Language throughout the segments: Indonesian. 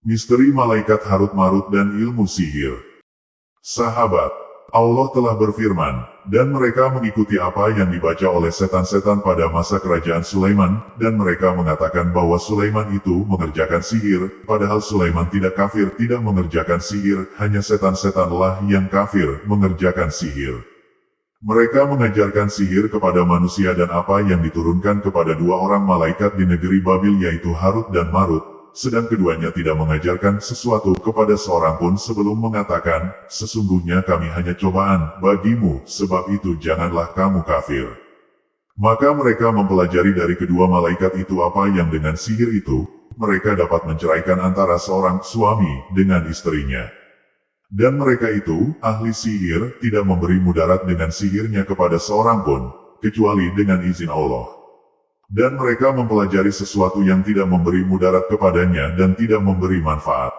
Misteri Malaikat Harut Marut dan Ilmu Sihir. Sahabat, Allah telah berfirman, dan mereka mengikuti apa yang dibaca oleh setan-setan pada masa kerajaan Sulaiman, dan mereka mengatakan bahwa Sulaiman itu mengerjakan sihir, padahal Sulaiman tidak kafir, tidak mengerjakan sihir, hanya setan-setanlah yang kafir mengerjakan sihir. Mereka mengajarkan sihir kepada manusia dan apa yang diturunkan kepada dua orang malaikat di negeri Babil yaitu Harut dan Marut, sedang keduanya tidak mengajarkan sesuatu kepada seorang pun sebelum mengatakan, sesungguhnya kami hanya cobaan bagimu, sebab itu janganlah kamu kafir. Maka mereka mempelajari dari kedua malaikat itu apa yang dengan sihir itu, mereka dapat menceraikan antara seorang suami dengan istrinya. Dan mereka itu, ahli sihir, tidak memberi mudarat dengan sihirnya kepada seorang pun, kecuali dengan izin Allah. Dan mereka mempelajari sesuatu yang tidak memberi mudarat kepadanya dan tidak memberi manfaat.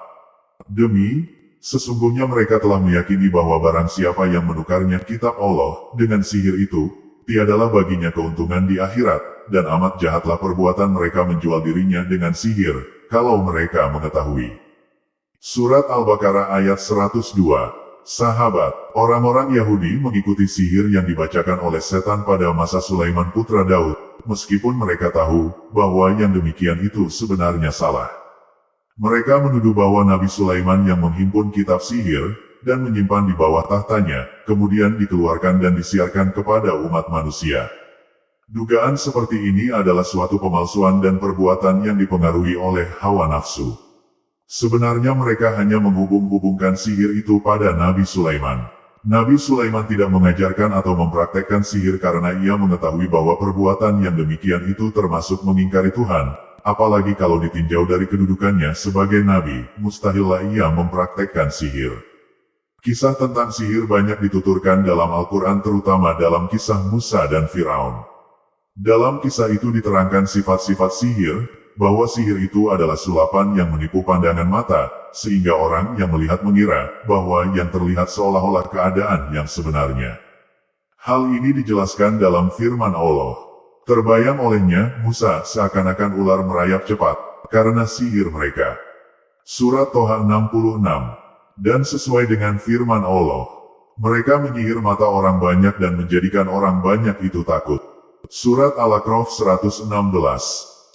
Sesungguhnya mereka telah meyakini bahwa barang siapa yang menukarnya kitab Allah dengan sihir itu, tiadalah baginya keuntungan di akhirat, dan amat jahatlah perbuatan mereka menjual dirinya dengan sihir, kalau mereka mengetahui. Surat Al-Baqarah ayat 102. Sahabat, orang-orang Yahudi mengikuti sihir yang dibacakan oleh setan pada masa Sulaiman putra Daud, meskipun mereka tahu bahwa yang demikian itu sebenarnya salah. Mereka menuduh bahwa Nabi Sulaiman yang menghimpun kitab sihir, dan menyimpan di bawah tahtanya, kemudian dikeluarkan dan disiarkan kepada umat manusia. Dugaan seperti ini adalah suatu pemalsuan dan perbuatan yang dipengaruhi oleh hawa nafsu. Sebenarnya mereka hanya menghubung-hubungkan sihir itu pada Nabi Sulaiman. Nabi Sulaiman tidak mengajarkan atau mempraktekkan sihir karena ia mengetahui bahwa perbuatan yang demikian itu termasuk mengingkari Tuhan, apalagi kalau ditinjau dari kedudukannya sebagai Nabi, mustahillah ia mempraktekkan sihir. Kisah tentang sihir banyak dituturkan dalam Al-Quran terutama dalam kisah Musa dan Firaun. Dalam kisah itu diterangkan sifat-sifat sihir, bahwa sihir itu adalah sulapan yang menipu pandangan mata, sehingga orang yang melihat mengira bahwa yang terlihat seolah-olah keadaan yang sebenarnya. Hal ini dijelaskan dalam firman Allah. Terbayang olehnya Musa seakan-akan ular merayap cepat, karena sihir mereka. Surat Toha 66. Dan sesuai dengan firman Allah, mereka menyihir mata orang banyak dan menjadikan orang banyak itu takut. Surat Al-A'raf 116.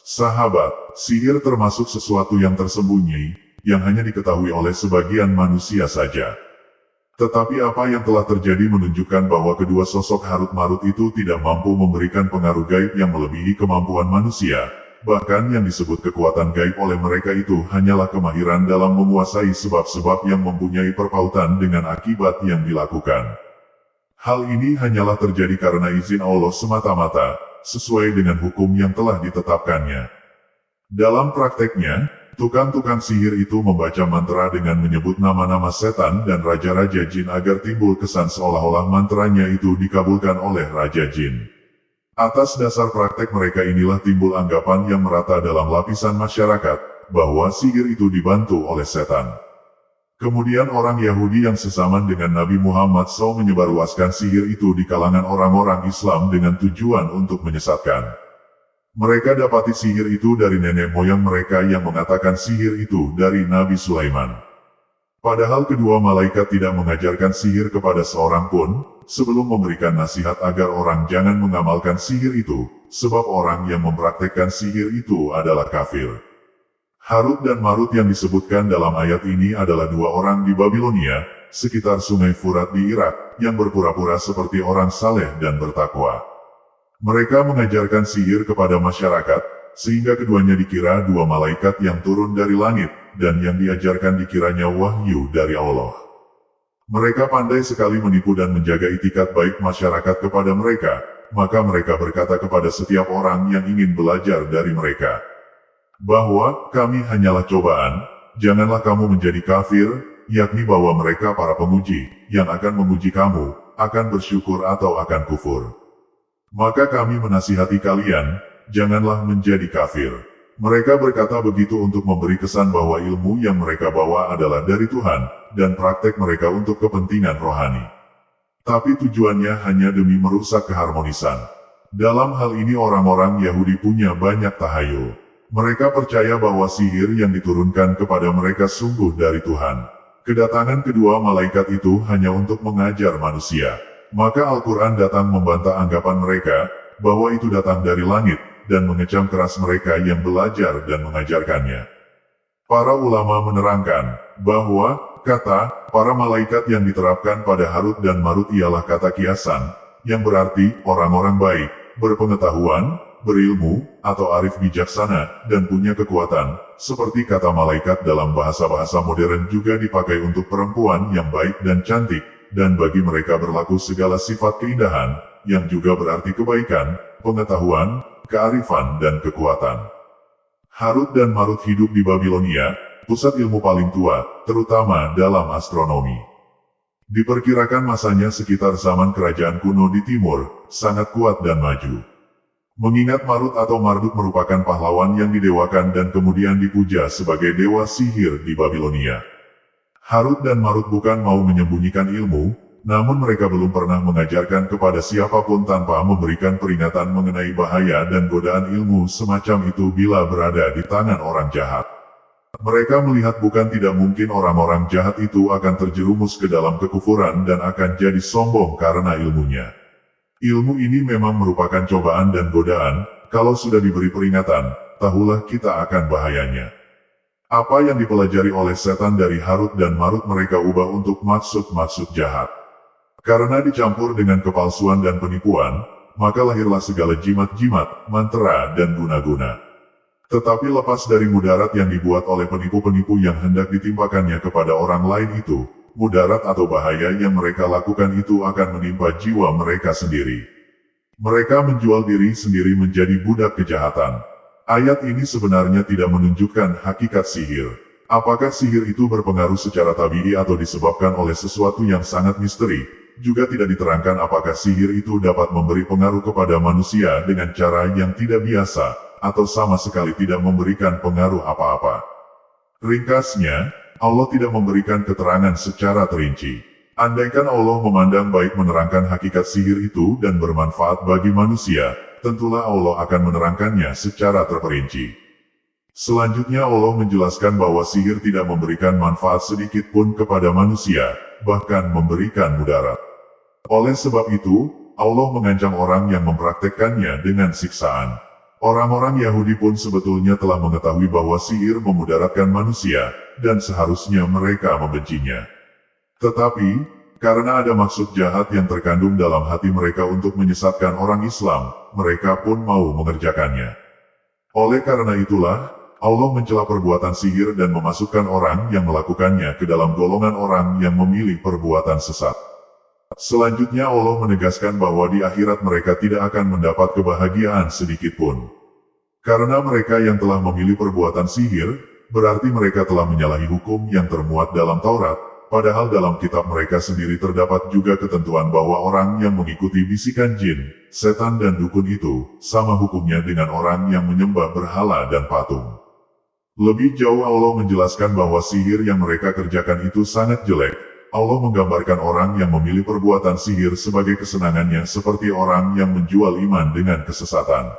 Sahabat, sihir termasuk sesuatu yang tersembunyi, yang hanya diketahui oleh sebagian manusia saja. Tetapi apa yang telah terjadi menunjukkan bahwa kedua sosok Harut Marut itu tidak mampu memberikan pengaruh gaib yang melebihi kemampuan manusia. Bahkan yang disebut kekuatan gaib oleh mereka itu hanyalah kemahiran dalam menguasai sebab-sebab yang mempunyai perpautan dengan akibat yang dilakukan. Hal ini hanyalah terjadi karena izin Allah semata-mata, sesuai dengan hukum yang telah ditetapkannya. Dalam prakteknya, tukang-tukang sihir itu membaca mantra dengan menyebut nama-nama setan dan raja-raja jin agar timbul kesan seolah-olah mantranya itu dikabulkan oleh raja jin. Atas dasar praktek mereka inilah timbul anggapan yang merata dalam lapisan masyarakat, bahwa sihir itu dibantu oleh setan. Kemudian orang Yahudi yang sesaman dengan Nabi Muhammad SAW menyebarluaskan sihir itu di kalangan orang-orang Islam dengan tujuan untuk menyesatkan. Mereka dapati sihir itu dari nenek moyang mereka yang mengatakan sihir itu dari Nabi Sulaiman. Padahal kedua malaikat tidak mengajarkan sihir kepada seorang pun, sebelum memberikan nasihat agar orang jangan mengamalkan sihir itu, sebab orang yang mempraktekkan sihir itu adalah kafir. Harut dan Marut yang disebutkan dalam ayat ini adalah dua orang di Babilonia, sekitar sungai Furat di Irak, yang berpura-pura seperti orang saleh dan bertakwa. Mereka mengajarkan sihir kepada masyarakat, sehingga keduanya dikira dua malaikat yang turun dari langit, dan yang diajarkan dikiranya wahyu dari Allah. Mereka pandai sekali menipu dan menjaga itikat baik masyarakat kepada mereka, maka mereka berkata kepada setiap orang yang ingin belajar dari mereka, bahwa kami hanyalah cobaan, janganlah kamu menjadi kafir, yakni bahwa mereka para penguji, yang akan menguji kamu, akan bersyukur atau akan kufur. Maka kami menasihati kalian, janganlah menjadi kafir. Mereka berkata begitu untuk memberi kesan bahwa ilmu yang mereka bawa adalah dari Tuhan, dan praktek mereka untuk kepentingan rohani. Tapi tujuannya hanya demi merusak keharmonisan. Dalam hal ini orang-orang Yahudi punya banyak tahayul. Mereka percaya bahwa sihir yang diturunkan kepada mereka sungguh dari Tuhan. Kedatangan kedua malaikat itu hanya untuk mengajar manusia. Maka Al-Quran datang membantah anggapan mereka, bahwa itu datang dari langit, dan mengecam keras mereka yang belajar dan mengajarkannya. Para ulama menerangkan, bahwa, kata, para malaikat yang diterapkan pada Harut dan Marut ialah kata kiasan, yang berarti, orang-orang baik, berpengetahuan, berilmu, atau arif bijaksana, dan punya kekuatan, seperti kata malaikat dalam bahasa-bahasa modern juga dipakai untuk perempuan yang baik dan cantik, dan bagi mereka berlaku segala sifat keindahan, yang juga berarti kebaikan, pengetahuan, kearifan dan kekuatan. Harut dan Marut hidup di Babilonia, pusat ilmu paling tua, terutama dalam astronomi. Diperkirakan masanya sekitar zaman kerajaan kuno di timur, sangat kuat dan maju. Mengingat Marut atau Marduk merupakan pahlawan yang didewakan dan kemudian dipuja sebagai dewa sihir di Babilonia. Harut dan Marut bukan mau menyembunyikan ilmu, namun mereka belum pernah mengajarkan kepada siapapun tanpa memberikan peringatan mengenai bahaya dan godaan ilmu semacam itu bila berada di tangan orang jahat. Mereka melihat bukan tidak mungkin orang-orang jahat itu akan terjerumus ke dalam kekufuran dan akan jadi sombong karena ilmunya. Ilmu ini memang merupakan cobaan dan godaan, kalau sudah diberi peringatan, tahulah kita akan bahayanya. Apa yang dipelajari oleh setan dari Harut dan Marut mereka ubah untuk maksud-maksud jahat. Karena dicampur dengan kepalsuan dan penipuan, maka lahirlah segala jimat-jimat, mantra dan guna-guna. Tetapi lepas dari mudarat yang dibuat oleh penipu-penipu yang hendak ditimpakannya kepada orang lain itu, mudarat atau bahaya yang mereka lakukan itu akan menimpa jiwa mereka sendiri. Mereka menjual diri sendiri menjadi budak kejahatan. Ayat ini sebenarnya tidak menunjukkan hakikat sihir. Apakah sihir itu berpengaruh secara tabi'i atau disebabkan oleh sesuatu yang sangat misteri? Juga tidak diterangkan apakah sihir itu dapat memberi pengaruh kepada manusia dengan cara yang tidak biasa, atau sama sekali tidak memberikan pengaruh apa-apa. Ringkasnya, Allah tidak memberikan keterangan secara terinci. Andaikan Allah memandang baik menerangkan hakikat sihir itu dan bermanfaat bagi manusia, tentulah Allah akan menerangkannya secara terperinci. Selanjutnya Allah menjelaskan bahwa sihir tidak memberikan manfaat sedikit pun kepada manusia, bahkan memberikan mudarat. Oleh sebab itu, Allah mengancam orang yang mempraktekkannya dengan siksaan. Orang-orang Yahudi pun sebetulnya telah mengetahui bahwa sihir memudaratkan manusia, dan seharusnya mereka membencinya. Tetapi, karena ada maksud jahat yang terkandung dalam hati mereka untuk menyesatkan orang Islam, mereka pun mau mengerjakannya. Oleh karena itulah, Allah mencela perbuatan sihir dan memasukkan orang yang melakukannya ke dalam golongan orang yang memilih perbuatan sesat. Selanjutnya Allah menegaskan bahwa di akhirat mereka tidak akan mendapat kebahagiaan sedikitpun. Karena mereka yang telah memilih perbuatan sihir, berarti mereka telah menyalahi hukum yang termuat dalam Taurat, padahal dalam kitab mereka sendiri terdapat juga ketentuan bahwa orang yang mengikuti bisikan jin, setan dan dukun itu, sama hukumnya dengan orang yang menyembah berhala dan patung. Lebih jauh Allah menjelaskan bahwa sihir yang mereka kerjakan itu sangat jelek. Allah menggambarkan orang yang memilih perbuatan sihir sebagai kesenangannya seperti orang yang menjual iman dengan kesesatan.